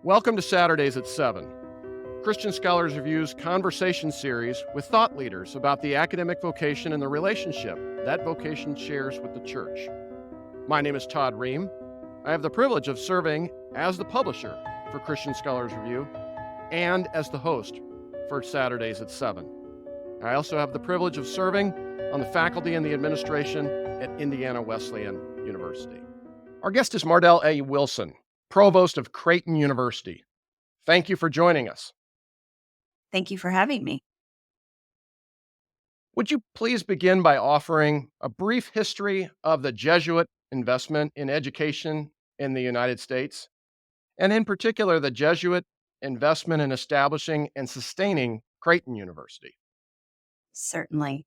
Welcome to Saturdays at 7, Christian Scholars Review's conversation series with thought leaders about the academic vocation and the relationship that vocation shares with the church. My name is Todd Ream. I have the privilege of serving as the publisher for Christian Scholars Review and as the host for Saturdays at 7. I also have the privilege of serving on the faculty and the administration at Indiana Wesleyan University. Our guest is Mardell A. Wilson, Provost of Creighton University. Thank you for joining us. Thank you for having me. Would you please begin by offering a brief history of the Jesuit investment in education in the United States, and in particular, the Jesuit investment in establishing and sustaining Creighton University? Certainly.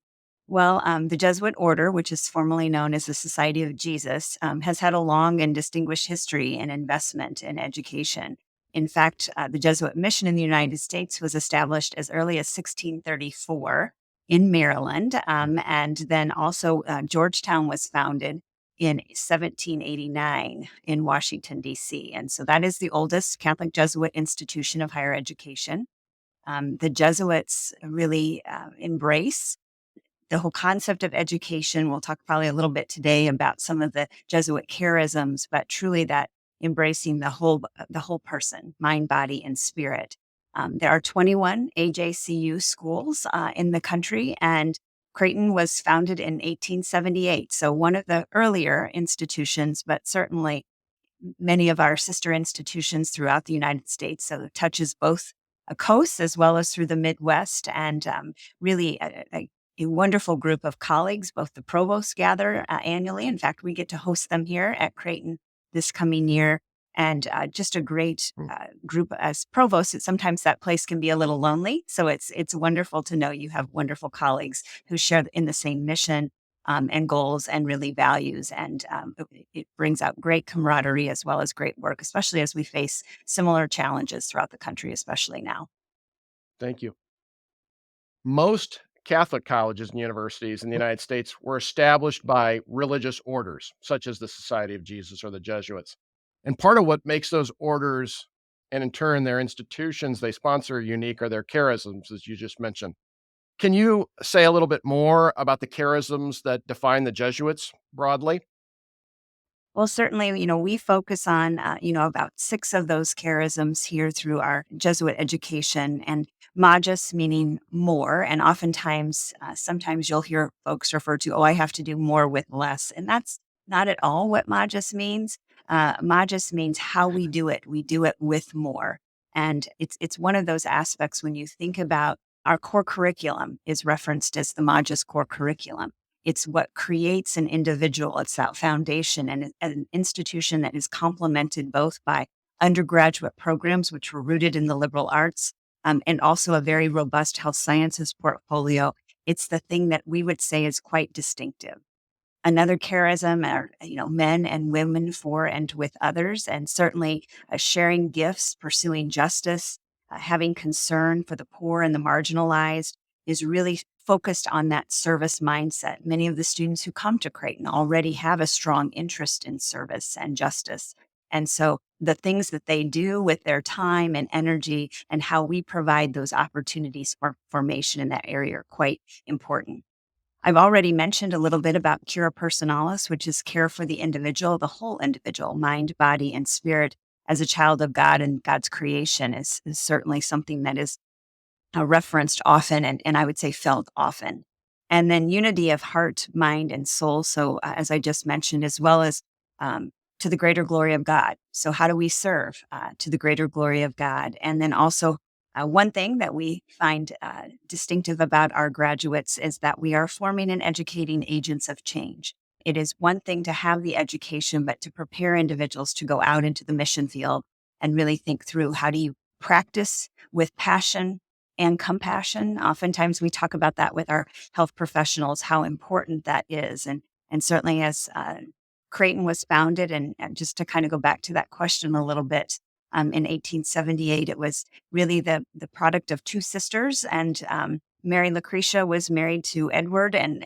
Well, the Jesuit order, which is formerly known as the Society of Jesus, has had a long and distinguished history and investment in education. In fact, the Jesuit mission in the United States was established as early as 1634 in Maryland. And then also Georgetown was founded in 1789 in Washington, D.C. And so that is the oldest Catholic Jesuit institution of higher education. The Jesuits really embrace the whole concept of education. We'll talk probably a little bit today about some of the Jesuit charisms, but truly that embracing the whole person, mind, body, and spirit. There are 21 AJCU schools in the country, and Creighton was founded in 1878. So one of the earlier institutions, but certainly many of our sister institutions throughout the United States. So it touches both a coast as well as through the Midwest, and really a wonderful group of colleagues. Both the Provost gather annually. In fact, we get to host them here at Creighton this coming year. And just a great group as Provost. Sometimes that place can be a little lonely. So it's wonderful to know you have wonderful colleagues who share in the same mission and goals and really values. And it brings out great camaraderie as well as great work, especially as we face similar challenges throughout the country, especially now. Thank you. Most Catholic colleges and universities in the United States were established by religious orders, such as the Society of Jesus or the Jesuits. And part of what makes those orders, and in turn their institutions they sponsor, unique are their charisms, as you just mentioned. Can you say a little bit more about the charisms that define the Jesuits broadly? Well, certainly, we focus on, about 6 of those charisms here through our Jesuit education, and magis meaning more. And oftentimes, sometimes you'll hear folks refer to, I have to do more with less. And that's not at all what magis means. Magis means how we do it. We do it with more. And it's one of those aspects when you think about our core curriculum is referenced as the magis core curriculum. It's what creates an individual. It's that foundation and an institution that is complemented both by undergraduate programs, which were rooted in the liberal arts, and also a very robust health sciences portfolio. It's the thing that we would say is quite distinctive. Another charism are, men and women for and with others, and certainly sharing gifts, pursuing justice, having concern for the poor and the marginalized is really focused on that service mindset. Many of the students who come to Creighton already have a strong interest in service and justice. And so the things that they do with their time and energy and how we provide those opportunities for formation in that area are quite important. I've already mentioned a little bit about cura personalis, which is care for the individual, the whole individual, mind, body, and spirit as a child of God and God's creation is certainly something that is referenced often and I would say felt often. And then unity of heart, mind, and soul. So as I just mentioned, as well as to the greater glory of God. So how do we serve to the greater glory of God? And then also one thing that we find distinctive about our graduates is that we are forming and educating agents of change. It is one thing to have the education, but to prepare individuals to go out into the mission field and really think through how do you practice with passion and compassion. Oftentimes we talk about that with our health professionals, how important that is. And certainly as Creighton was founded, and just to kind of go back to that question a little bit, in 1878, it was really the product of 2 sisters. And Mary Lucretia was married to Edward. And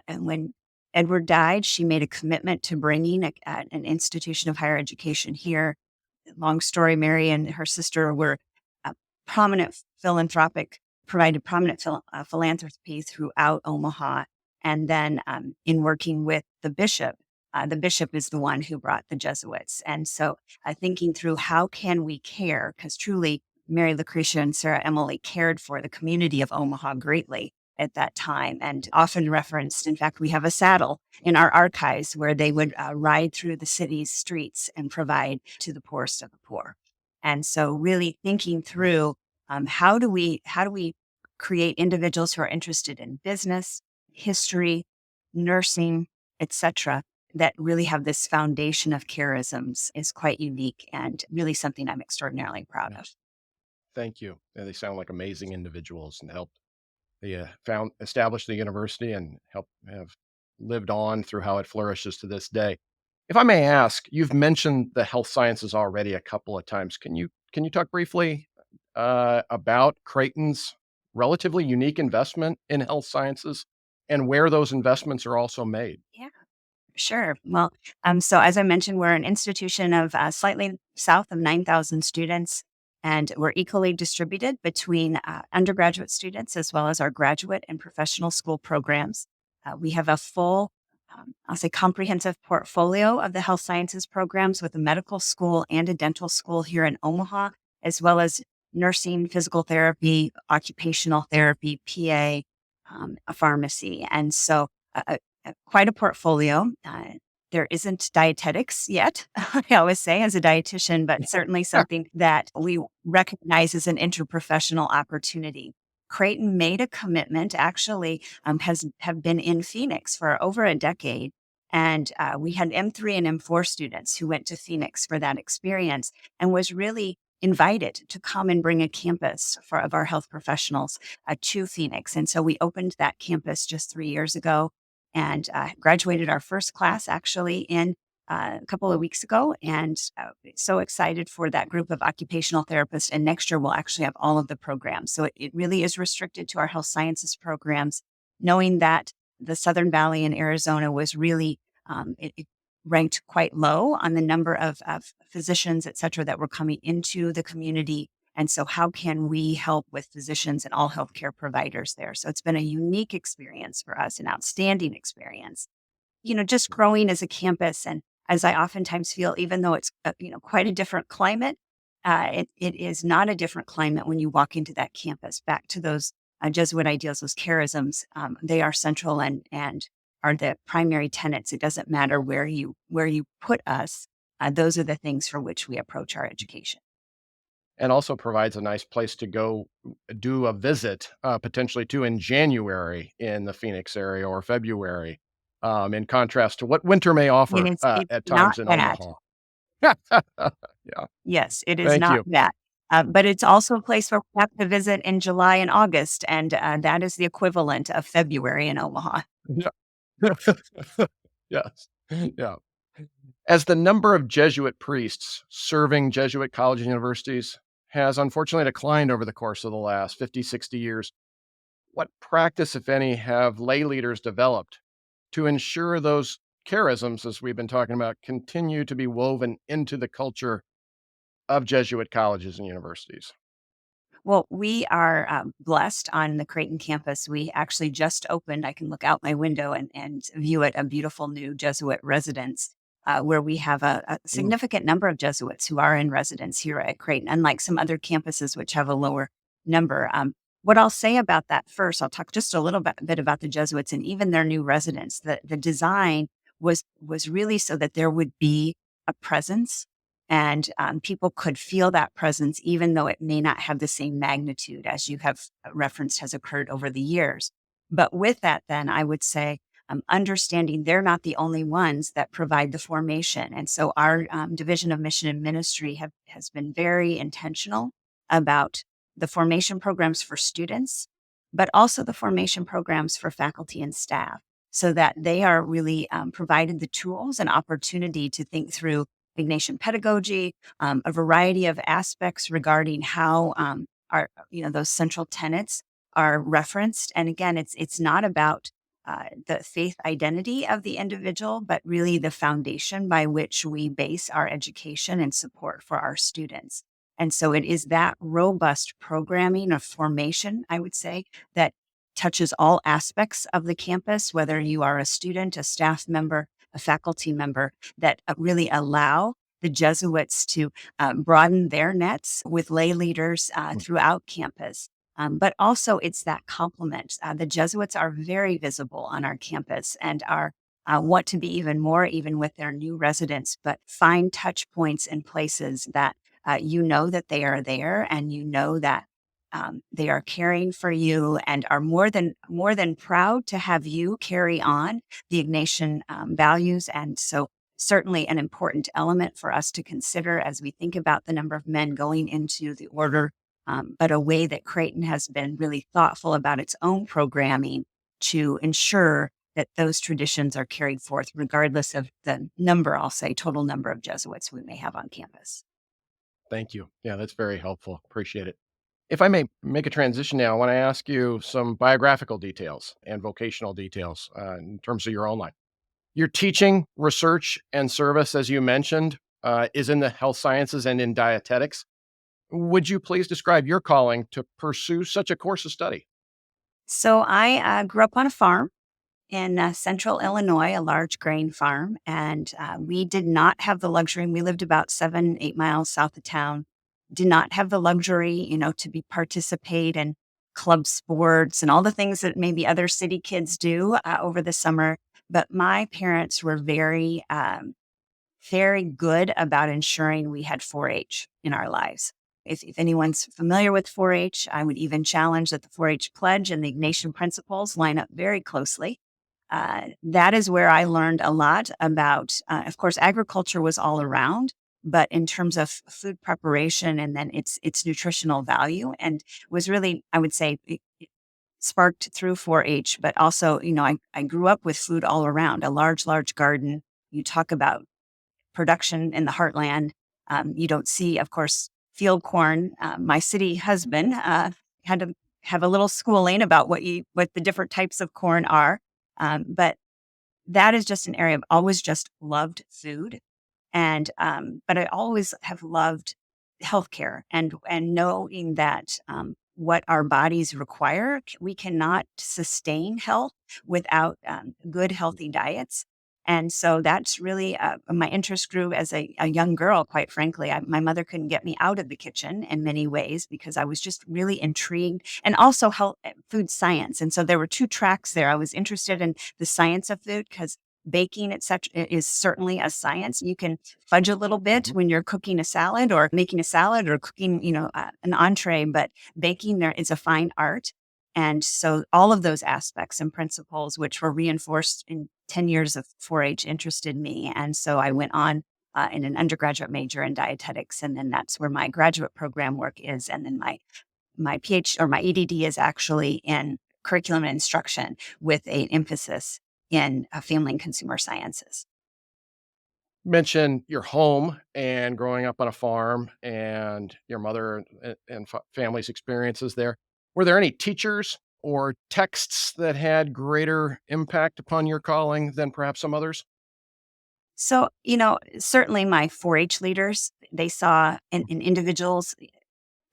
when Edward died, she made a commitment to bringing an institution of higher education here. long story, Mary and her sister were prominent philanthropic, provided prominent philanthropy throughout Omaha. And then in working with the bishop is the one who brought the Jesuits. And so thinking through how can we care, because truly Mary Lucretia and Sarah Emily cared for the community of Omaha greatly at that time and often referenced. In fact, we have a saddle in our archives where they would ride through the city's streets and provide to the poorest of the poor. And so really thinking through how do we create individuals who are interested in business, history, nursing, etc., that really have this foundation of charisms is quite unique and really something I'm extraordinarily proud of. Thank you. Yeah, they sound like amazing individuals and helped. They found established the university and helped have lived on through how it flourishes to this day. If I may ask, you've mentioned the health sciences already a couple of times. Can you talk briefly about Creighton's relatively unique investment in health sciences and where those investments are also made? Yeah. Sure. Well, so as I mentioned, we're an institution of slightly south of 9,000 students, and we're equally distributed between undergraduate students as well as our graduate and professional school programs. We have a full, I'll say, comprehensive portfolio of the health sciences programs with a medical school and a dental school here in Omaha, as well as nursing, physical therapy, occupational therapy, PA, a pharmacy. And so, quite a portfolio. There isn't dietetics yet, I always say as a dietitian, but certainly something that we recognize as an interprofessional opportunity. Creighton made a commitment, actually have been in Phoenix for over a decade. And we had M3 and M4 students who went to Phoenix for that experience and was really invited to come and bring a campus of our health professionals to Phoenix. And so we opened that campus just 3 years ago and graduated our first class actually in a couple of weeks ago. And so excited for that group of occupational therapists. And next year, we'll actually have all of the programs. So it really is restricted to our health sciences programs, knowing that the Southern Valley in Arizona was really, it ranked quite low on the number of physicians, et cetera, that were coming into the community. And so how can we help with physicians and all healthcare providers there? So it's been a unique experience for us, an outstanding experience. Just growing as a campus. And as I oftentimes feel, even though it's, quite a different climate, it is not a different climate when you walk into that campus. Back to those Jesuit ideals, those charisms, they are central and are the primary tenets. It doesn't matter where you put us. Those are the things for which we approach our education. And also provides a nice place to go do a visit, potentially too, in January in the Phoenix area or February, in contrast to what winter may And offer it's at not times in bad. Omaha. Yeah, Yes, it is thank not you. bad. But it's also a place where we have to visit in July and August, and that is the equivalent of February in Omaha. Yeah. Yes. Yeah. As the number of Jesuit priests serving Jesuit college and universities has unfortunately declined over the course of the last 50, 60 years, what practice, if any, have lay leaders developed to ensure those charisms, as we've been talking about, continue to be woven into the culture of Jesuit colleges and universities? Well, we are blessed on the Creighton campus. We actually just opened, I can look out my window and view it, a beautiful new Jesuit residence where we have a Mm. significant number of Jesuits who are in residence here at Creighton, unlike some other campuses which have a lower number. What I'll say about that first, I'll talk just a little bit about the Jesuits and even their new residence. The design was really so that there would be a presence and people could feel that presence, even though it may not have the same magnitude as you have referenced has occurred over the years. But with that, then I would say, understanding they're not the only ones that provide the formation. And so our Division of Mission and Ministry has been very intentional about the formation programs for students, but also the formation programs for faculty and staff, so that they are really provided the tools and opportunity to think through Ignatian pedagogy, a variety of aspects regarding how our those central tenets are referenced. And again, it's not about the faith identity of the individual, but really the foundation by which we base our education and support for our students. And so it is that robust programming of formation, I would say, that touches all aspects of the campus, whether you are a student, a staff member, a faculty member, that really allow the Jesuits to broaden their nets with lay leaders throughout campus. But also, it's that complement. The Jesuits are very visible on our campus and are want to be even more, even with their new residents, but find touch points in places that you know that they are there, and you know that they are caring for you and are more than proud to have you carry on the Ignatian values. And so, certainly an important element for us to consider as we think about the number of men going into the order, but a way that Creighton has been really thoughtful about its own programming to ensure that those traditions are carried forth, regardless of the number, I'll say, total number of Jesuits we may have on campus. Thank you. Yeah, that's very helpful. Appreciate it. If I may make a transition now, I want to ask you some biographical details and vocational details in terms of your own life. Your teaching, research, and service, as you mentioned, is in the health sciences and in dietetics. Would you please describe your calling to pursue such a course of study? So I grew up on a farm in central Illinois, a large grain farm. And we did not have the luxury, and we lived about 7, 8 miles south of town, did not have the luxury, to be participate in club sports and all the things that maybe other city kids do over the summer. But my parents were very good about ensuring we had 4-H in our lives. If anyone's familiar with 4-H, I would even challenge that the 4-H pledge and the Ignatian principles line up very closely. That is where I learned a lot about, of course, agriculture was all around, but in terms of food preparation and then its nutritional value, and was really, I would say, it sparked through 4-H, but also, I grew up with food all around, a large garden. You talk about production in the heartland. You don't see, of course, field corn. My city husband had to have a little schooling about what the different types of corn are. But that is just an area I've always just loved food. And but I always have loved healthcare and knowing that what our bodies require, we cannot sustain health without good, healthy diets. And so that's really my interest grew as a young girl, quite frankly. My mother couldn't get me out of the kitchen in many ways because I was just really intrigued, and also health, food science. And so there were two tracks there. I was interested in the science of food because baking, etc., is certainly a science. You can fudge a little bit Mhm. when you're cooking a salad or making a salad or cooking, an entree, but baking there is a fine art. And so all of those aspects and principles, which were reinforced in 10 years of 4-H, interested me. And so I went on in an undergraduate major in dietetics. And then that's where my graduate program work is. And then my PhD or my EDD is actually in curriculum and instruction with an emphasis in family and consumer sciences. Mention your home and growing up on a farm and your mother and family's experiences there. Were there any teachers or texts that had greater impact upon your calling than perhaps some others? So, certainly my 4-H leaders, they saw in individuals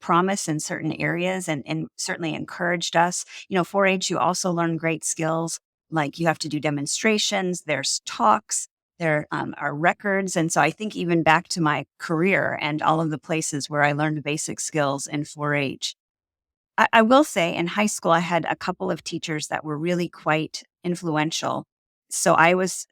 promise in certain areas and certainly encouraged us. 4-H, you also learn great skills, like you have to do demonstrations, there's talks, there are records. And so I think even back to my career and all of the places where I learned basic skills in 4-H. I will say in high school, I had a couple of teachers that were really quite influential. So I was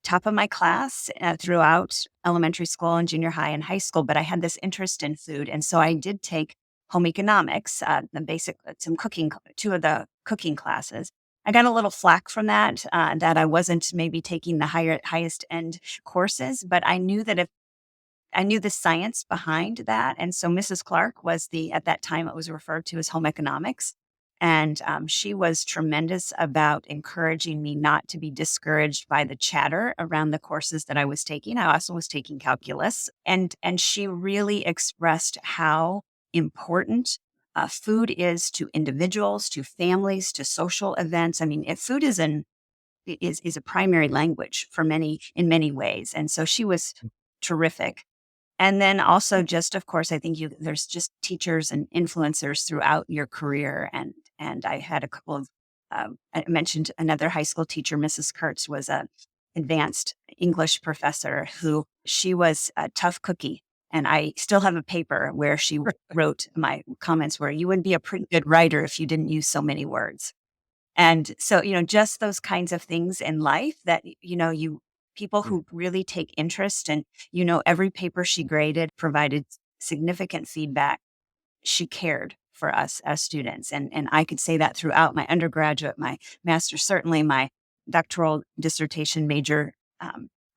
top of my class throughout elementary school and junior high and high school, but I had this interest in food. And so I did take home economics, the basic, some cooking, two of the cooking classes. I got a little flack from that I wasn't maybe taking the highest end courses, but I knew that if I knew the science behind that. And so Mrs. Clark was at that time, it was referred to as home economics. And she was tremendous about encouraging me not to be discouraged by the chatter around the courses that I was taking. I also was taking calculus. And she really expressed how important food is to individuals, to families, to social events. I mean, if food is is a primary language for many in many ways. And so she was terrific. And then also just, of course, I think there's just teachers and influencers throughout your career. And I had a couple of, I mentioned another high school teacher, Mrs. Kurtz, was a advanced English professor who she was a tough cookie. And I still have a paper where she wrote my comments where you would be a pretty good writer if you didn't use so many words. And so, just those kinds of things in life that, people who really take interest and, every paper she graded provided significant feedback. She cared for us as students. And I could say that throughout my undergraduate, my master's, certainly my doctoral dissertation major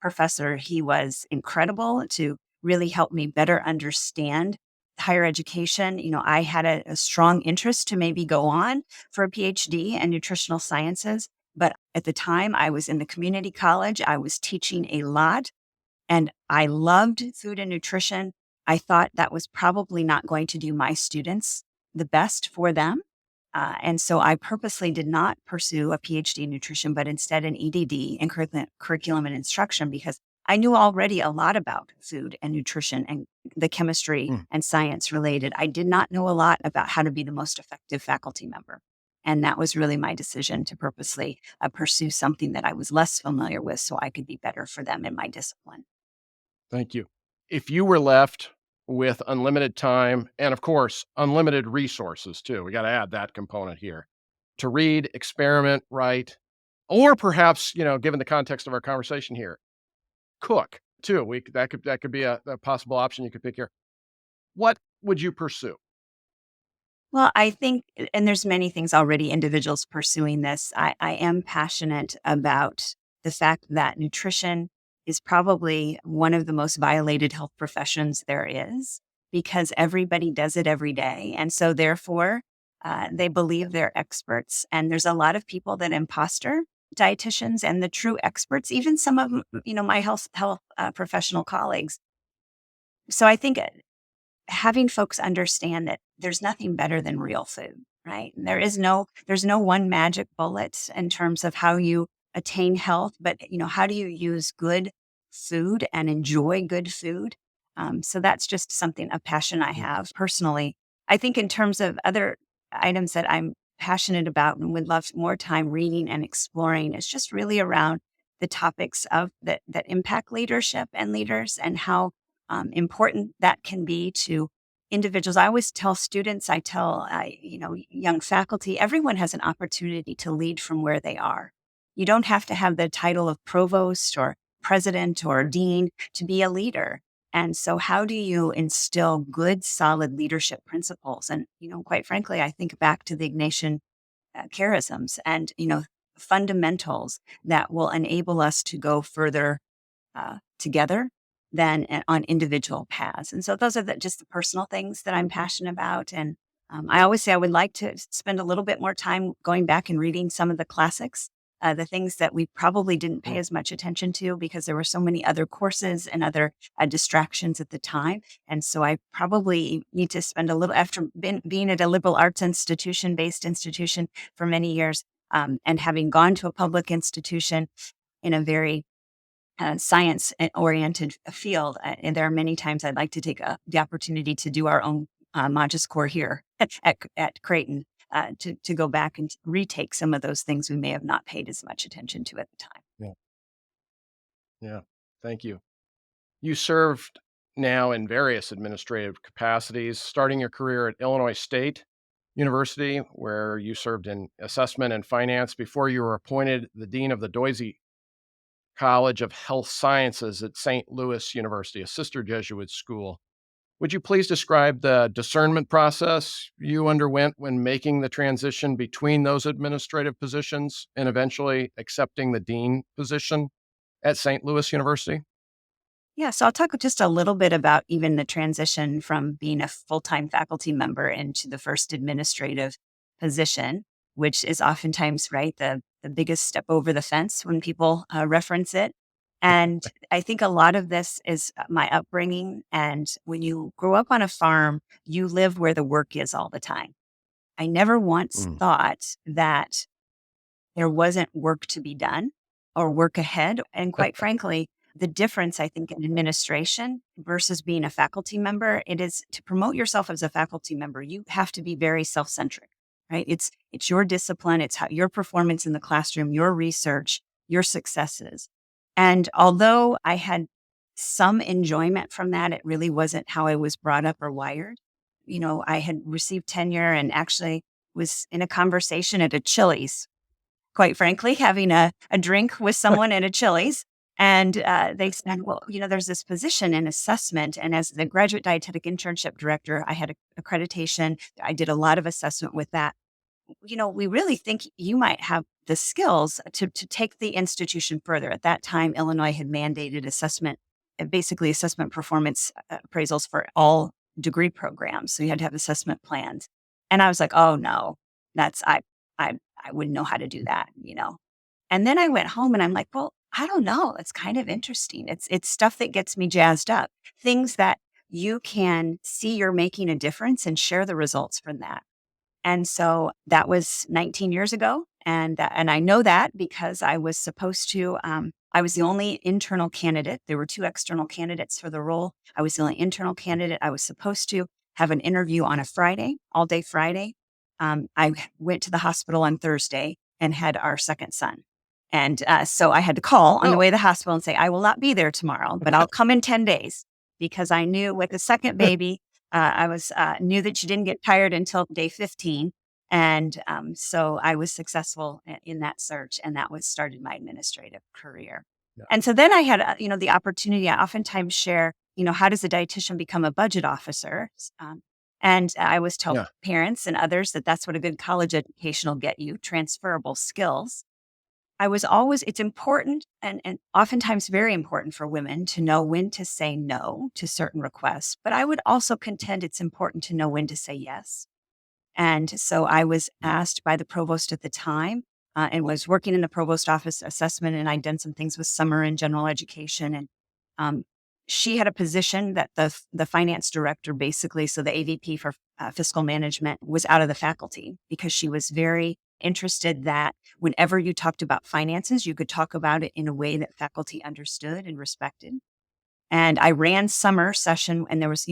professor. He was incredible to really help me better understand higher education. I had a strong interest to maybe go on for a PhD in nutritional sciences. But at the time I was in the community college, I was teaching a lot and I loved food and nutrition. I thought that was probably not going to do my students the best for them. And so I purposely did not pursue a PhD in nutrition, but instead an EDD in curriculum and instruction, because I knew already a lot about food and nutrition and the chemistry and science related. I did not know a lot about how to be the most effective faculty member. And that was really my decision to purposely pursue something that I was less familiar with so I could be better for them in my discipline. Thank you. If you were left with unlimited time and, of course, unlimited resources too, we got to add that component here to read, experiment, write, or perhaps, given the context of our conversation here, cook too. That could be a possible option you could pick here. What would you pursue? Well, I think, and there's many things already, individuals pursuing this. I am passionate about the fact that nutrition is probably one of the most violated health professions there is because everybody does it every day. And so therefore, they believe they're experts. And there's a lot of people that imposter dietitians and the true experts, even some of my health professional colleagues. So I think having folks understand that there's nothing better than real food, right? There's no one magic bullet in terms of how you attain health, but how do you use good food and enjoy good food? So that's just a passion I have personally. I think in terms of other items that I'm passionate about and would love more time reading and exploring, is just really around the topics of that impact leadership and leaders and how important that can be to individuals. I always tell students, I tell young faculty, everyone has an opportunity to lead from where they are. You don't have to have the title of provost or president or dean to be a leader. And so how do you instill good, solid leadership principles? And, quite frankly, I think back to the Ignatian charisms and, fundamentals that will enable us to go further together than on individual paths. And so those are just the personal things that I'm passionate about. And I always say I would like to spend a little bit more time going back and reading some of the classics, the things that we probably didn't pay as much attention to because there were so many other courses and other distractions at the time. And so I probably need to spend a little, after being at a liberal arts based institution for many years, and having gone to a public institution in a very science-oriented field. And there are many times I'd like to take the opportunity to do our own Magis Core here at Creighton, to go back and retake some of those things we may have not paid as much attention to at the time. Yeah. Yeah. Thank you. You served now in various administrative capacities, starting your career at Illinois State University, where you served in assessment and finance before you were appointed the dean of the Doisy College of Health Sciences at St. Louis University, a sister Jesuit school. Would you please describe the discernment process you underwent when making the transition between those administrative positions and eventually accepting the dean position at St. Louis University? Yeah, so I'll talk just a little bit about even the transition from being a full-time faculty member into the first administrative position, which is oftentimes, right, the biggest step over the fence when people reference it. And I think a lot of this is my upbringing. And when you grow up on a farm, you live where the work is all the time. I never once thought that there wasn't work to be done. or work ahead. And quite frankly, the difference, I think, in administration versus being a faculty member, it is to promote yourself as a faculty member, you have to be very self-centric, right? It's your discipline, it's how your performance in the classroom, your research, your successes. And although I had some enjoyment from that, it really wasn't how I was brought up or wired. I had received tenure and actually was in a conversation at a Chili's, quite frankly, having a drink with someone at a Chili's. And they said, well, there's this position in assessment. And as the graduate dietetic internship director, I had accreditation. I did a lot of assessment with that. We really think you might have the skills to take the institution further. At that time, Illinois had mandated assessment, basically assessment performance appraisals for all degree programs. So you had to have assessment plans. And I was like, oh no, I wouldn't know how to do that. And then I went home and I'm like, well, I don't know. It's kind of interesting. It's stuff that gets me jazzed up. Things that you can see you're making a difference and share the results from that. And so that was 19 years ago. And I know that because I was supposed to, I was the only internal candidate. There were two external candidates for the role. I was the only internal candidate. I was supposed to have an interview on a Friday, all day Friday. I went to the hospital on Thursday and had our second son. And so I had to call on the way to the hospital and say, I will not be there tomorrow, but I'll come in 10 days because I knew with the second baby, knew that you didn't get tired until day 15. And so I was successful in that search, and that started my administrative career. Yeah. And so then I had, the opportunity. I oftentimes share, how does a dietitian become a budget officer? And I always tell parents and others that that's what a good college education will get you, transferable skills. It's important and oftentimes very important for women to know when to say no to certain requests. But I would also contend it's important to know when to say yes. And so I was asked by the provost at the time and was working in the provost office assessment. And I'd done some things with summer and general education. And she had a position that the finance director, basically, so the AVP for fiscal management, was out of the faculty because she was very interested that whenever you talked about finances, you could talk about it in a way that faculty understood and respected. And I ran summer session, and there was,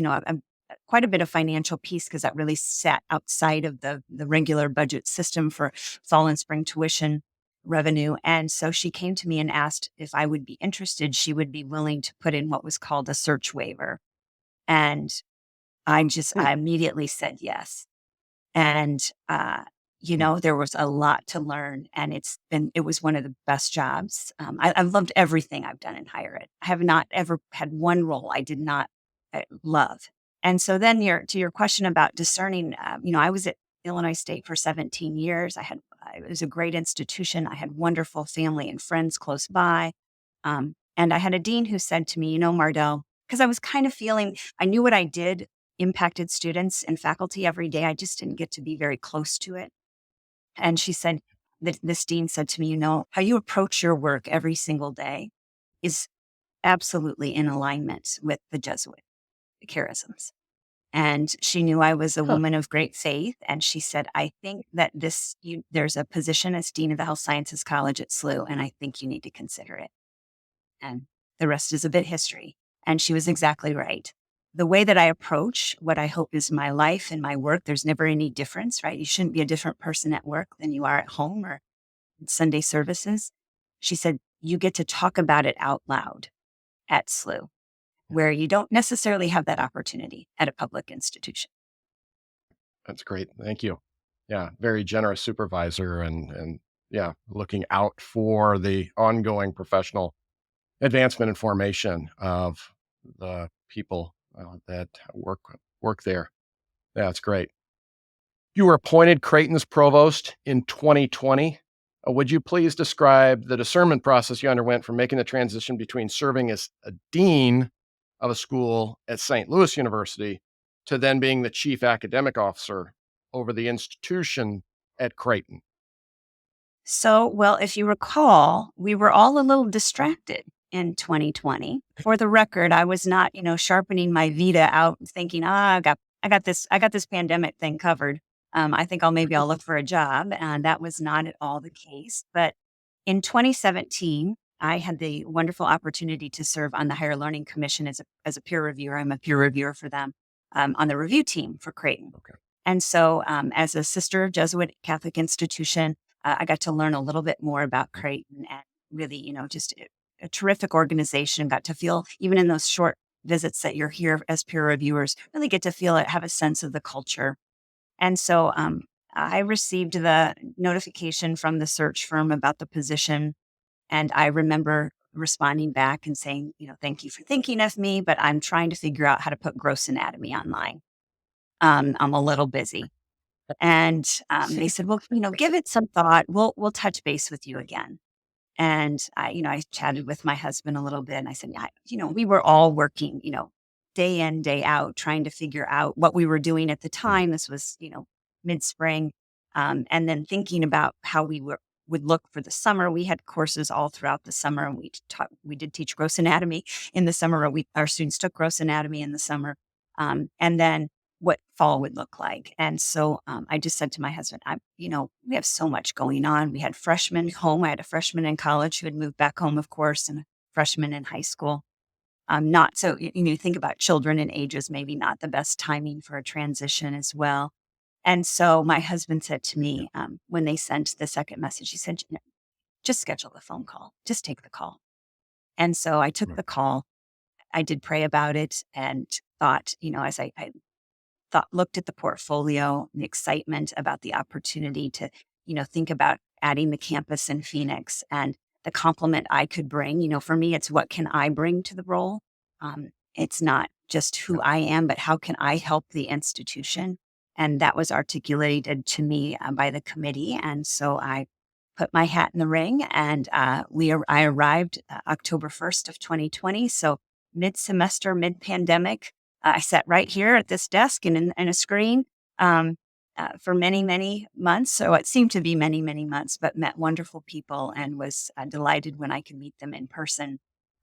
quite a bit of financial piece because that really sat outside of the regular budget system for fall and spring tuition revenue. And so she came to me and asked if I would be interested. She would be willing to put in what was called a search waiver. And I immediately said yes. And, there was a lot to learn, and it was one of the best jobs. I've loved everything I've done in higher ed. I have not ever had one role I did not love. And so then to your question about discerning, I was at Illinois State for 17 years. It was a great institution. I had wonderful family and friends close by. And I had a dean who said to me, Mardell, because I was kind of feeling, I knew what I did impacted students and faculty every day. I just didn't get to be very close to it. And she said, this dean said to me, how you approach your work every single day is absolutely in alignment with the Jesuit charisms. And she knew I was a woman of great faith. And she said, I think that there's a position as Dean of the Health Sciences College at SLU, and I think you need to consider it. And the rest is a bit history. And she was exactly right. The way that I approach what I hope is my life and my work, there's never any difference, right? You shouldn't be a different person at work than you are at home or in Sunday services. She said, you get to talk about it out loud at SLU, where you don't necessarily have that opportunity at a public institution. That's great. Thank you. Yeah, very generous supervisor and looking out for the ongoing professional advancement and formation of the people that work there. Yeah, that's great. You were appointed Creighton's provost in 2020. Would you please describe the discernment process you underwent from making the transition between serving as a dean of a school at St. Louis University to then being the chief academic officer over the institution at Creighton? So, well, if you recall, we were all a little distracted in 2020. For the record, I was not, sharpening my Vita out thinking, I got this pandemic thing covered. I think I'll look for a job. And that was not at all the case. But In 2017, I had the wonderful opportunity to serve on the Higher Learning Commission as a peer reviewer. I'm a peer reviewer for them on the review team for Creighton. Okay. And so, as a sister Jesuit Catholic institution, I got to learn a little bit more about Creighton and really, just a terrific organization. Got to feel, even in those short visits that you're here as peer reviewers, really get to feel it, have a sense of the culture. And so, I received the notification from the search firm about the position. And I remember responding back and saying, thank you for thinking of me, but I'm trying to figure out how to put gross anatomy online. I'm a little busy. And they said, well, give it some thought. We'll touch base with you again. And I chatted with my husband a little bit, and I said, we were all working, day in, day out, trying to figure out what we were doing at the time. This was, mid spring. And then thinking about how would look for the summer. We had courses all throughout the summer, and we did teach gross anatomy in the summer. Or our students took gross anatomy in the summer. And then what fall would look like. And so I just said to my husband, we have so much going on. We had freshmen home. I had a freshman in college who had moved back home, of course, and a freshman in high school. Not so, you think about children and ages, maybe not the best timing for a transition as well. And so my husband said to me when they sent the second message, he said, just schedule the phone call, just take the call. And so I took Right. the call. I did pray about it and thought, as I looked at the portfolio, the excitement about the opportunity to, think about adding the campus in Phoenix and the compliment I could bring. For me, it's what can I bring to the role? It's not just who Yeah. I am, but how can I help the institution? And that was articulated to me by the committee. And so I put my hat in the ring, and I arrived October 1st of 2020. So mid-semester, mid-pandemic, I sat right here at this desk and in a screen for many, many months. So it seemed to be many, many months, but met wonderful people and was delighted when I could meet them in person.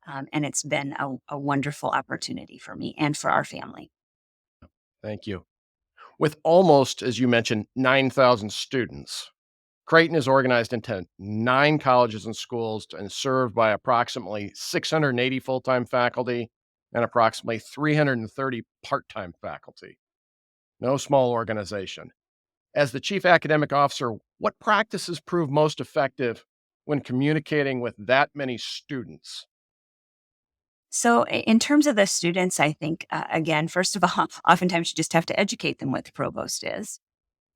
And it's been a wonderful opportunity for me and for our family. Thank you. With almost, as you mentioned, 9,000 students, Creighton is organized into 9 colleges and schools and served by approximately 680 full-time faculty and approximately 330 part-time faculty. No small organization. As the chief academic officer, what practices prove most effective when communicating with that many students? So, in terms of the students, I think, again, first of all, oftentimes you just have to educate them what the provost is.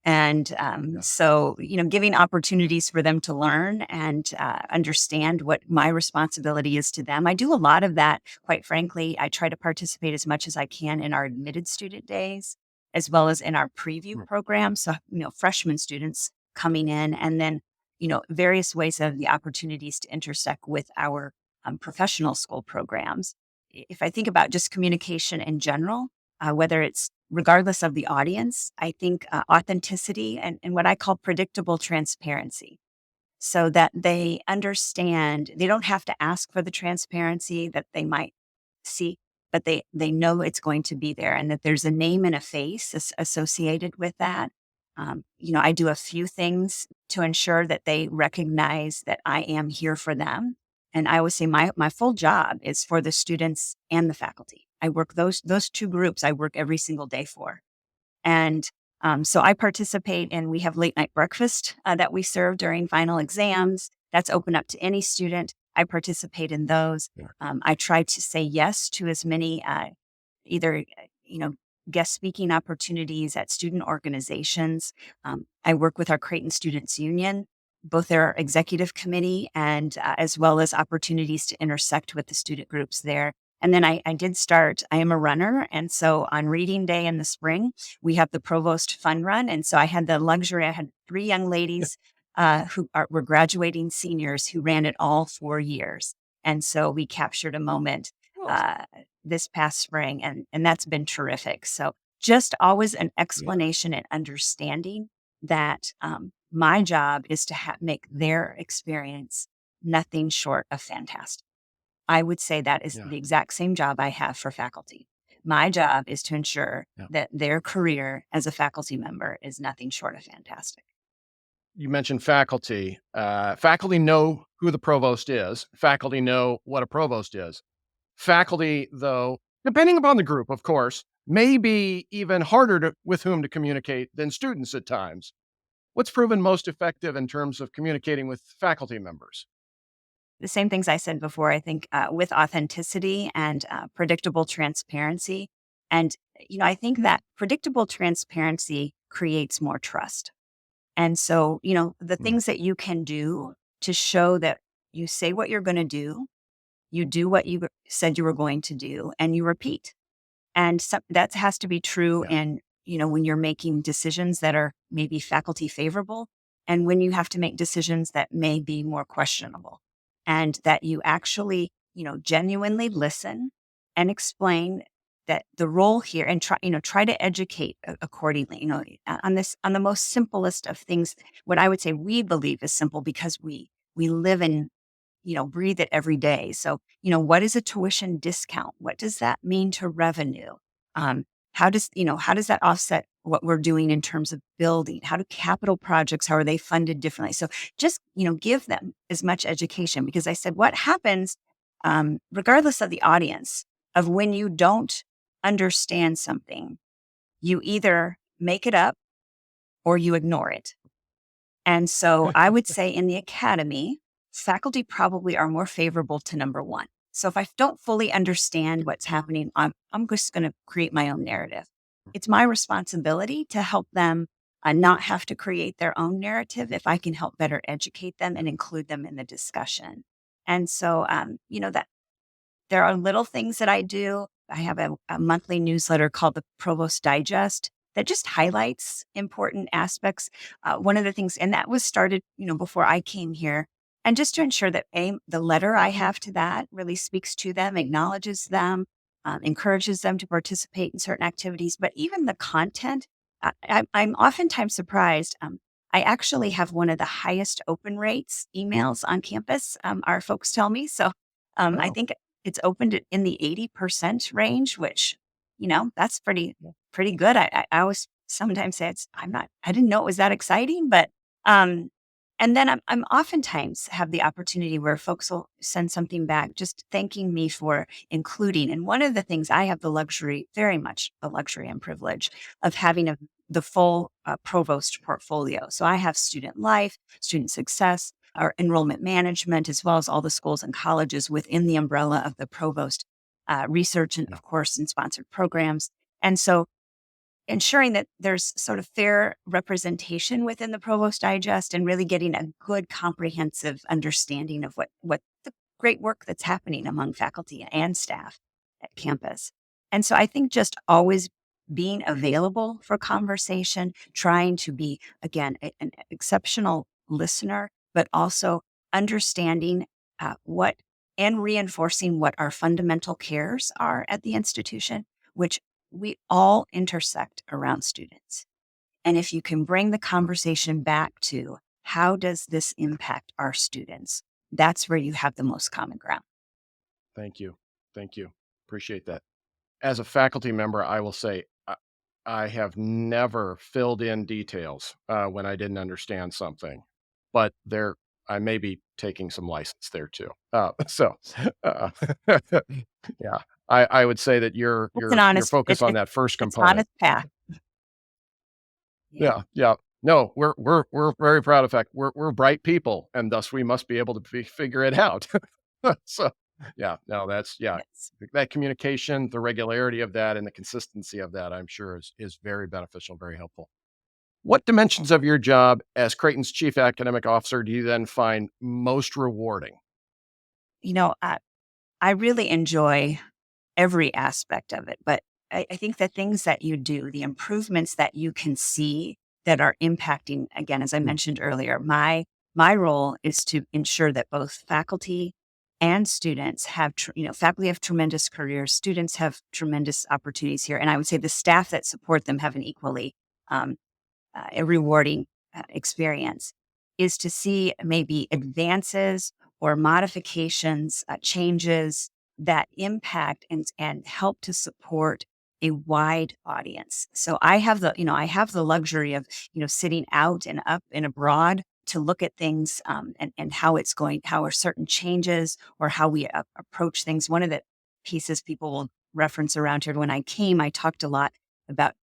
And Yeah. so, giving opportunities for them to learn and understand what my responsibility is to them. I do a lot of that, quite frankly. I try to participate as much as I can in our admitted student days, as well as in our preview Mm. program. So, freshman students coming in, and then, various ways of the opportunities to intersect with our professional school programs. If I think about just communication in general, whether it's regardless of the audience, I think authenticity and what I call predictable transparency, so that they understand they don't have to ask for the transparency that they might see, but they know it's going to be there and that there's a name and a face associated with that. I do a few things to ensure that they recognize that I am here for them. And I always say my full job is for the students and the faculty. I work those two groups. I work every single day for. And so I participate and we have late night breakfast that we serve during final exams. That's open up to any student. I participate in those. Yeah. I try to say yes to as many either, guest speaking opportunities at student organizations. I work with our Creighton Students Union, both their executive committee and as well as opportunities to intersect with the student groups there. And then I am a runner. And so on reading day in the spring, we have the Provost Fun Run. And so I had the luxury, I had 3 young ladies were graduating seniors who ran it all 4 years. And so we captured a moment Oh, uh, this past spring, and that's been terrific. So just always an yeah. explanation and understanding that my job is to make their experience nothing short of fantastic. I would say that is Yeah. the exact same job I have for faculty. My job is to ensure Yeah. that their career as a faculty member is nothing short of fantastic. you mentioned faculty. Faculty know who the provost is. Faculty know what a provost is. Faculty, though, depending upon the group, of course, may be even harder with whom to communicate than students at times. What's proven most effective in terms of communicating with faculty members? The same things I said before, I think with authenticity and predictable transparency. And, I think that predictable transparency creates more trust. And so, the Mm, things that you can do to show that you say what you're going to do, you do what you said you were going to do, and you repeat. And that has to be true yeah, in, when you're making decisions that are maybe faculty favorable and when you have to make decisions that may be more questionable. And that you actually, genuinely listen and explain that the role here and try to educate accordingly, on the most simplest of things, what I would say we believe is simple because we live in breathe it every day. So, what is a tuition discount? What does that mean to revenue? Um, how does that offset what we're doing in terms of building? How do capital projects, how are they funded differently? So just, give them as much education because I said, what happens, regardless of the audience, of when you don't understand something, you either make it up or you ignore it. And so I would say in the academy, faculty probably are more favorable to number one. So if I don't fully understand what's happening, I'm just going to create my own narrative. It's my responsibility to help them not have to create their own narrative if I can help better educate them and include them in the discussion. And so, that there are little things that I do. I have a monthly newsletter called the Provost Digest that just highlights important aspects. One of the things, and that was started, before I came here, and just to ensure that the letter I have to that really speaks to them, acknowledges them, encourages them to participate in certain activities. But even the content, I'm oftentimes surprised. I actually have one of the highest open rates emails on campus. Our folks tell me so. I oh, think it's opened in the 80% range, which, that's pretty good. I always sometimes say I didn't know it was that exciting, but, and then I'm oftentimes have the opportunity where folks will send something back, just thanking me for including. And one of the things I have the luxury, very much a luxury and privilege of having the full provost portfolio. So I have student life, student success, our enrollment management, as well as all the schools and colleges within the umbrella of the provost, research and, yeah, of course, and sponsored programs. And so ensuring that there's sort of fair representation within the Provost Digest and really getting a good comprehensive understanding of what the great work that's happening among faculty and staff at campus. And so I think just always being available for conversation, trying to be, again, an exceptional listener, but also understanding what and reinforcing what our fundamental cares are at the institution, which we all intersect around students. And if you can bring the conversation back to how does this impact our students, that's where you have the most common ground. thank you. Thank you. Appreciate that. As a faculty member, I will say I have never filled in details when I didn't understand something, but there I may be taking some license there too. Uh, yeah, I would say that your focus on that first It's an component. honest path. Yeah. Yeah, yeah. No, we're very proud of fact we're bright people, and thus we must be able to figure it out. So, yeah, no, that's yeah, Yes. that communication, the regularity of that, and the consistency of that, I'm sure is very beneficial, very helpful. What dimensions of your job as Creighton's chief academic officer do you then find most rewarding? You know, I really enjoy every aspect of it, but I think the things that you do, the improvements that you can see that are impacting, again, as I Mm, mentioned earlier, my role is to ensure that both faculty and students have, faculty have tremendous careers, students have tremendous opportunities here, and I would say the staff that support them have an equally um, a rewarding experience. Is to see maybe advances or modifications, changes that impact and help to support a wide audience. So I have the luxury of, sitting out and up and abroad to look at things, and how are certain changes or how we approach things. One of the pieces people will reference around here, when I came, I talked a lot about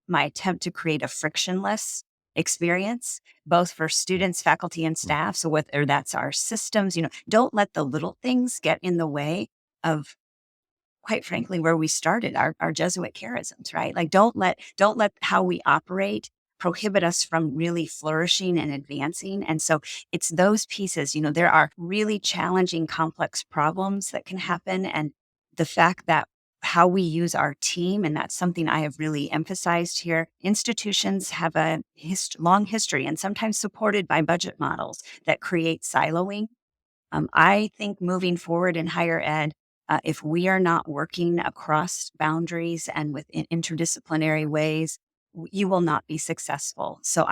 my attempt to create a frictionless experience, both for students, faculty, and Mm. staff. So whether that's our systems, don't let the little things get in the way of, quite frankly, where we started, our Jesuit charisms, right? Like don't let how we operate prohibit us from really flourishing and advancing. And so it's those pieces, there are really challenging, complex problems that can happen. And the fact that how we use our team, and that's something I have really emphasized here. Institutions have a long history and sometimes supported by budget models that create siloing. I think moving forward in higher ed, if we are not working across boundaries and in interdisciplinary ways, you will not be successful. So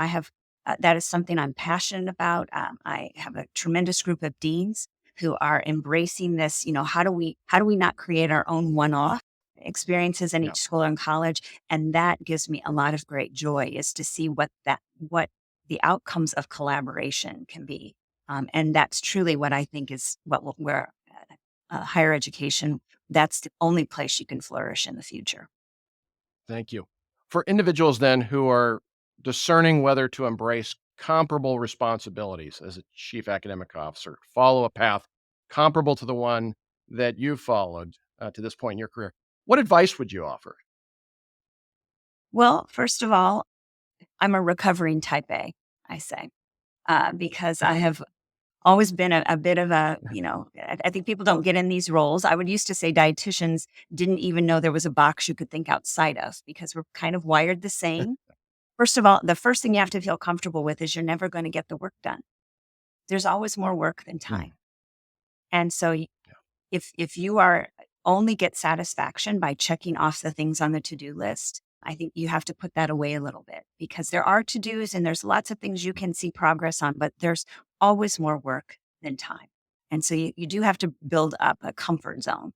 that is something I'm passionate about. I have a tremendous group of deans who are embracing this. How do we not create our own one-off experiences in Yeah. each school and college? And that gives me a lot of great joy, is to see what the outcomes of collaboration can be. And that's truly what I think is where higher education, that's the only place you can flourish in the future. Thank you. For individuals then who are discerning whether to embrace comparable responsibilities as a chief academic officer, follow a path comparable to the one that you've followed to this point in your career, what advice would you offer? Well, first of all, I'm a recovering type A, I say, because I have always been a bit of I think people don't get in these roles. I would used to say dietitians didn't even know there was a box you could think outside of, because we're kind of wired the same. First of all, the first thing you have to feel comfortable with is you're never going to get the work done. There's always more work than Mm, time. And so yeah, if you are only get satisfaction by checking off the things on the to-do list, I think you have to put that away a little bit, because there are to-dos and there's lots of things you can see progress on, but there's always more work than time. And so you do have to build up a comfort zone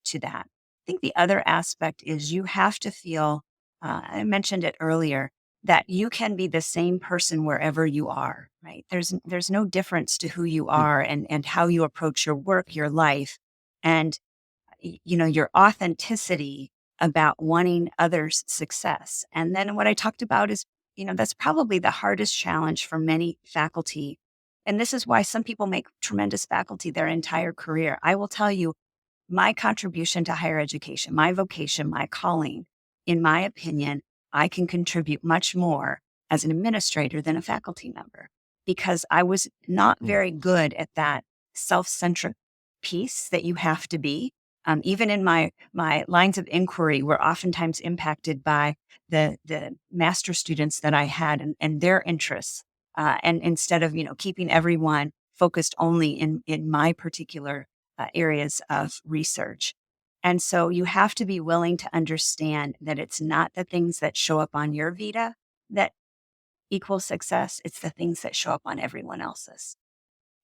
to that. I think the other aspect is you have to feel, I mentioned it earlier, that you can be the same person wherever you are, right? There's no difference to who you mm, are and how you approach your work, your life, and your authenticity about wanting others' success. And then what I talked about is, that's probably the hardest challenge for many faculty. And this is why some people make tremendous faculty their entire career. I will tell you, my contribution to higher education, my vocation, my calling, in my opinion, I can contribute much more as an administrator than a faculty member, because I was not mm, very good at that self-centric piece that you have to be. Even in my lines of inquiry were oftentimes impacted by the master students that I had, and their interests. And instead of keeping everyone focused only in my particular areas of research. And so you have to be willing to understand that it's not the things that show up on your Vita that equal success, it's the things that show up on everyone else's.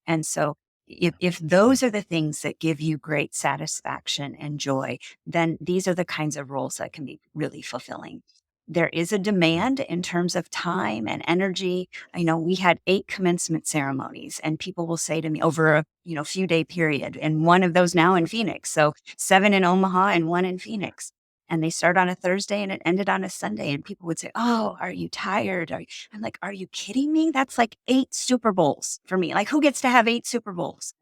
And so if mm, those are the things that give you great satisfaction and joy, then these are the kinds of roles that can be really fulfilling. There is a mm. demand in terms of time and energy. I know we had 8 commencement ceremonies, and people will say to me over a few day period, and one of those now in Phoenix. So 7 in Omaha and one in Phoenix. And they start on a Thursday and it ended on a Sunday. And people would say, "Oh, are you tired? I'm like, are you kidding me? That's like 8 Super Bowls for me. Like, who gets to have 8 Super Bowls?"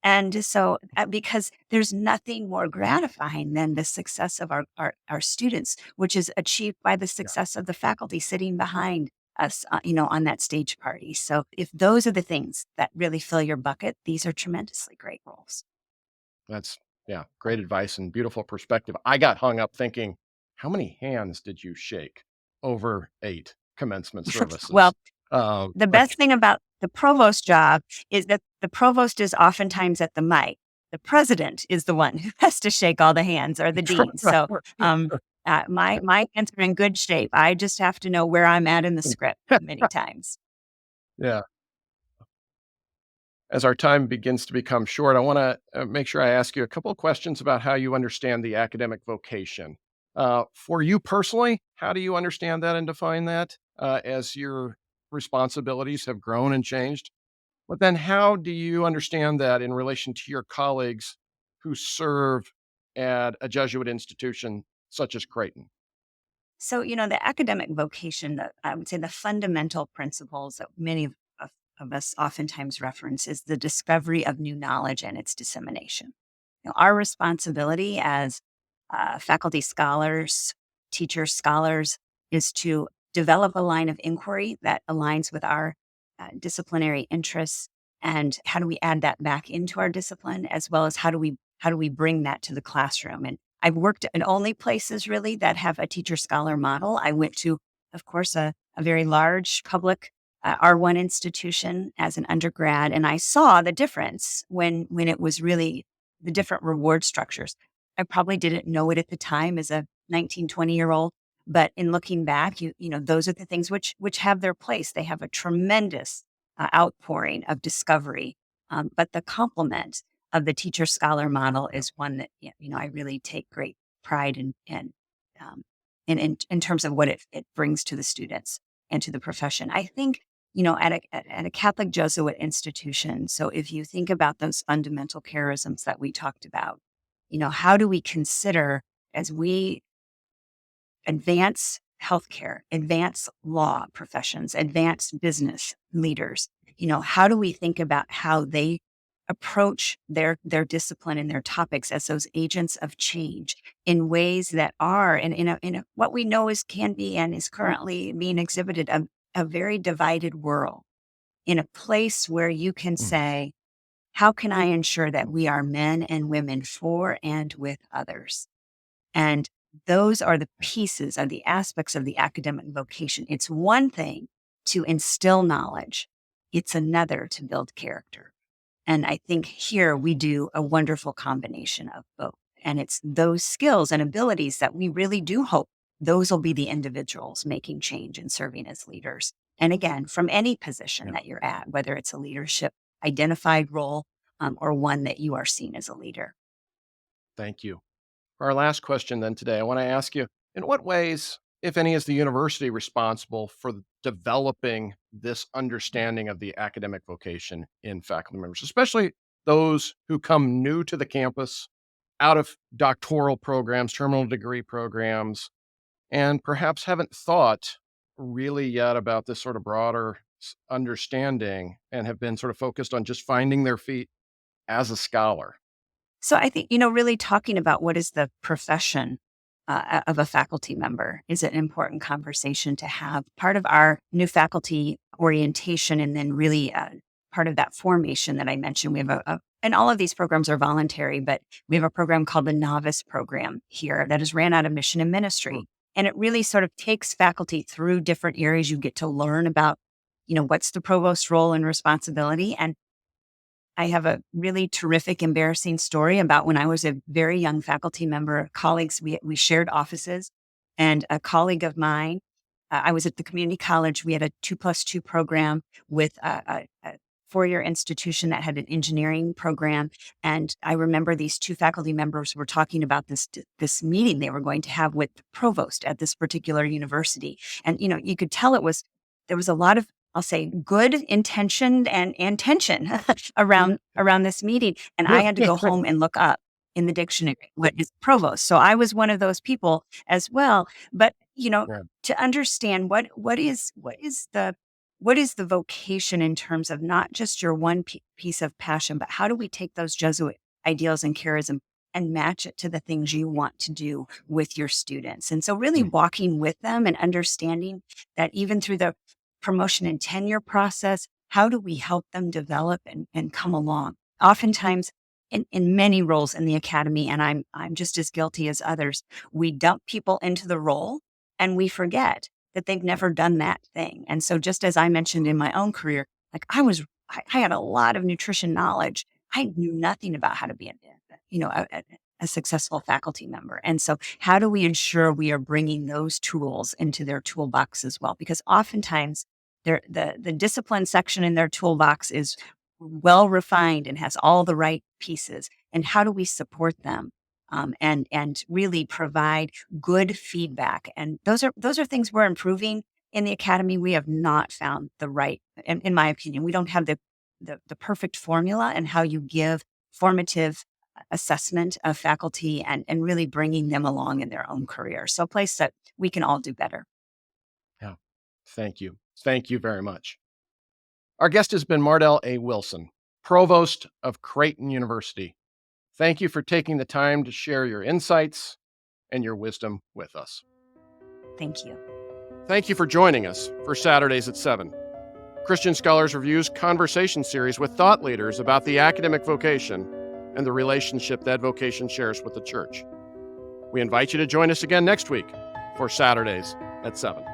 And so, because there's nothing more gratifying than the success of our students, which is achieved by the Yeah, success of the faculty sitting behind us, on that stage party. So if those are the things that really fill your bucket, these are tremendously great roles. that's yeah, great advice and beautiful perspective. I got hung up thinking, how many hands did you shake over 8 commencement Well, services? the Like, best thing about the provost job is that the provost is oftentimes at the mic. The president is the one who has to shake all the hands, or the dean. So, my hands are in good shape. I just have to know where I'm at in the script many times. yeah. As our time begins to become short, I wanna, make sure I ask you a couple of questions about how you understand the academic vocation. For you personally, how do you understand that and define that as your responsibilities have grown and changed? But then how do you understand that in relation to your colleagues who serve at a Jesuit institution such as Creighton? So, the academic vocation, I would say the fundamental principles that many of us oftentimes reference is the discovery of new knowledge and its dissemination. Our responsibility as faculty scholars, teachers, scholars, is to develop a line of inquiry that aligns with our disciplinary interests, and how do we add that back into our discipline, as well as how do we bring that to the classroom. And I've worked in only places really that have a teacher scholar model. I went to, of course, a very large public R1 institution as an undergrad, and I saw the difference when it was really the different reward structures. I probably didn't know it at the time as a 19, 20-year-old, but in looking back, those are the things which have their place. They have a tremendous outpouring of discovery, but the complement of the teacher scholar model is one that I really take great pride um, in terms of what it brings to the students and to the profession. I think at a Catholic Jesuit institution. So if you think about those fundamental charisms that we talked about, how do we consider as we advance healthcare, advance law professions, advance business leaders? How do we think about how they approach their discipline and their topics as those agents of change in ways that are in what we know is can be and is currently being exhibited a very divided world, in a place where you can Mm. say, how can I ensure that we are men and women for and with others? And those are the pieces of the aspects of the academic vocation. It's one thing to instill knowledge, it's another to build character. And I think here we do a wonderful combination of both. And it's those skills and abilities that we really do hope those will be the individuals making change and serving as leaders. And again, from any position Yeah. that you're at, whether it's a leadership identified role or one that you are seen as a leader. Thank you. For our last question then today, I want to ask you, in what ways, if any, is the university responsible for developing this understanding of the academic vocation in faculty members, especially those who come new to the campus out of doctoral programs, terminal degree programs, and perhaps haven't thought really yet about this sort of broader understanding and have been sort of focused on just finding their feet as a scholar? So I think, really talking about what is the profession of a faculty member is an important conversation to have. Part of our new faculty orientation, and then really part of that formation that I mentioned, we have and all of these programs are voluntary, but we have a program called the Novice Program here that is ran out of Mission and Ministry. And it really sort of takes faculty through different areas. You get to learn about, what's the provost role and responsibility. And I have a really terrific, embarrassing story about when I was a very young faculty member. Colleagues, we shared offices, and a colleague of mine, I was at the community college. We had a 2+2 program with a four-year institution that had an engineering program. And I remember these two faculty members were talking about this meeting they were going to have with the provost at this particular university. And, you could tell there was a lot of, I'll say, good intention and tension around this meeting. And I had to go home and look up in the dictionary what is provost. So I was one of those people as well. But Yeah. to understand what is the vocation in terms of not just your one piece of passion, but how do we take those Jesuit ideals and charism and match it to the things you want to do with your students? And so really Mm. walking with them and understanding that even through the promotion and tenure process, how do we help them develop and come along? Oftentimes, in many roles in the academy, and I'm just as guilty as others, we dump people into the role and we forget that they've never done that thing. And so, just as I mentioned in my own career, like I had a lot of nutrition knowledge. I knew nothing about how to be a successful faculty member. And so, how do we ensure we are bringing those tools into their toolbox as well? Because oftentimes, the discipline section in their toolbox is well refined and has all the right pieces. And how do we support them and really provide good feedback. And those are things we're improving in the academy. We have not found the right, in my opinion, we don't have the perfect formula and how you give formative assessment of faculty and really bringing them along in their own career. So a place that we can all do better. Yeah. Thank you. Thank you very much. Our guest has been Mardell A. Wilson, Provost of Creighton University. Thank you for taking the time to share your insights and your wisdom with us. Thank you. Thank you for joining us for Saturdays at 7. Christian Scholars Review's conversation series with thought leaders about the academic vocation and the relationship that vocation shares with the church. We invite you to join us again next week for Saturdays at 7.